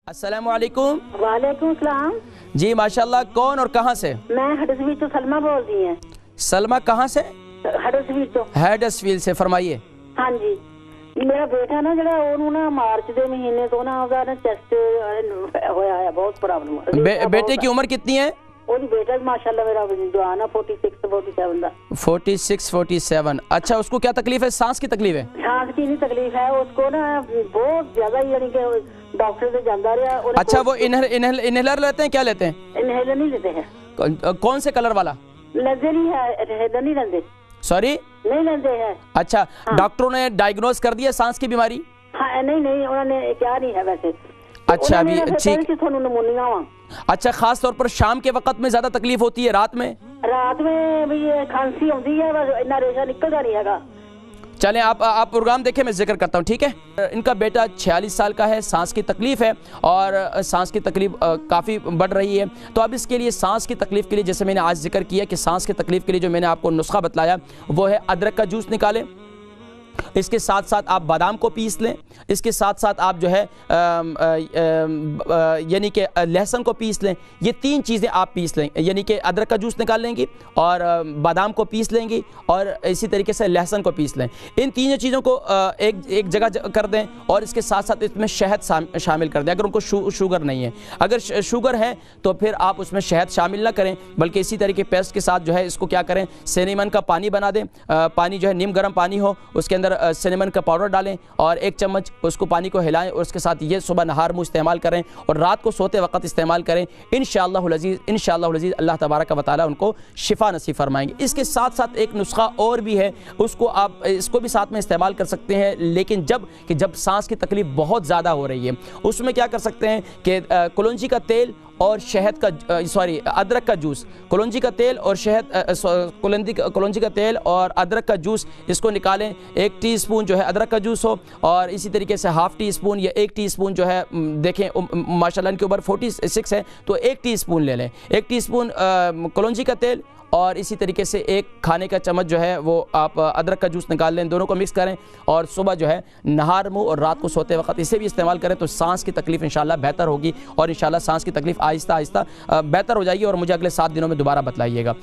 अस्सलामु अलैकुम। वालेकुम सलाम जी माशाल्लाह। कौन और कहाँ से? मैं हडर्सफील्ड तो सलमा बोल रही हैं। सलमा कहाँ से? हडर्सफील्ड तो। हडर्सफील्ड से, फरमाइए। हाँ जी, मेरा बेटा ना जरा ਉਹਨੂੰ ਨਾ मार्च ਦੇ महीने तो ना ਉਹਦਾ ਨਾ ਚੈਸਟ ਹੋਇਆ ਹੈ, बहुत प्रॉब्लम। बेटे की उम्र कितनी है? ਉਹਦੀ बेटा माशाल्लाह मेरा जवान है, 46 47 ਦਾ। 46 47। अच्छा, उसको क्या तकलीफ है? सांस की तकलीफ है? सांस की नहीं तकलीफ है उसको ना, बहुत ज्यादा यानी कि डॉक्टर से जाता रहा। अच्छा, वो इनहेलर लेते हैं? क्या लेते हैं? इनहेलर नहीं लेते हैं। कौन से कलर वाला? लेते नहीं है, इनहेलर नहीं लेते। सॉरी, नहीं लेते हैं। अच्छा, हाँ। डॉक्टरों ने डायग्नोज कर दिया सांस की बीमारी? हाँ, नहीं उन्होंने क्या नहीं है वैसे। अच्छा, अभी ठीक। अच्छा, खास तौर पर शाम के वक्त में ज्यादा तकलीफ होती है? रात में? रात में भी खांसी होती है, बस इतना रेशा निकलता नहीं है। चलें, आप प्रोग्राम देखें, मैं जिक्र करता हूँ, ठीक है। इनका बेटा 46 साल का है, सांस की तकलीफ है और सांस की तकलीफ काफ़ी बढ़ रही है। तो अब इसके लिए सांस की तकलीफ के लिए, जैसे मैंने आज जिक्र किया कि सांस की तकलीफ के लिए जो मैंने आपको नुस्खा बतलाया वो है अदरक का जूस निकालें, इसके साथ साथ आप बादाम को पीस लें, इसके साथ साथ आप जो है यानी कि लहसुन को पीस लें। ये तीन चीज़ें आप पीस लें, यानी कि अदरक का जूस निकाल लेंगी और बादाम को पीस लेंगी और इसी तरीके से लहसुन को पीस लें। इन तीनों चीज़ों को एक जगह कर दें और इसके साथ साथ इसमें शहद शामिल कर दें। अगर उनको शुगर नहीं है, अगर शुगर है तो फिर आप उसमें शहद शामिल ना करें, बल्कि इसी तरीके पेस्ट के साथ जो है इसको क्या करें, सिनेमन का पानी बना दें। पानी जो है नीम गर्म पानी हो, उसके अंदर सिनेमन का पाउडर डालें और 1 चम्मच उसको पानी को हिलाएं और उसके साथ ये सुबह नहार मुँह इस्तेमाल करें और रात को सोते वक्त इस्तेमाल करें। इंशाअल्लाहुल अज़ीज़ अल्लाह तबारक व तआला उनको शिफा नसीब फरमाएंगे। इसके साथ साथ एक नुस्खा और भी है, उसको आप इसको भी साथ में इस्तेमाल कर सकते हैं, लेकिन जब सांस की तकलीफ बहुत ज़्यादा हो रही है उसमें क्या कर सकते हैं कि कलौंजी का तेल और शहद का अदरक का जूस, कलौंजी का तेल और कलौंजी का तेल और अदरक का जूस, इसको निकालें। 1 टीस्पून जो है अदरक का जूस हो और इसी तरीके से ½ टीस्पून या 1 टीस्पून जो है, देखें माशाल्लाह इनकी उम्र 46 है तो 1 टीस्पून ले लें। 1 टीस्पून कलौंजी का तेल और इसी तरीके से 1 खाने का चम्मच जो है वो आप अदरक का जूस निकाल लें। दोनों को मिक्स करें और सुबह जो है नहार मुँह और रात को सोते वक्त इसे भी इस्तेमाल करें तो सांस की तकलीफ़ इंशाल्लाह बेहतर होगी और इंशाल्लाह सांस की तकलीफ़ आहिस्ता आहिस्ता बेहतर हो जाएगी और मुझे अगले 7 दिनों में दोबारा बतलाइएगा।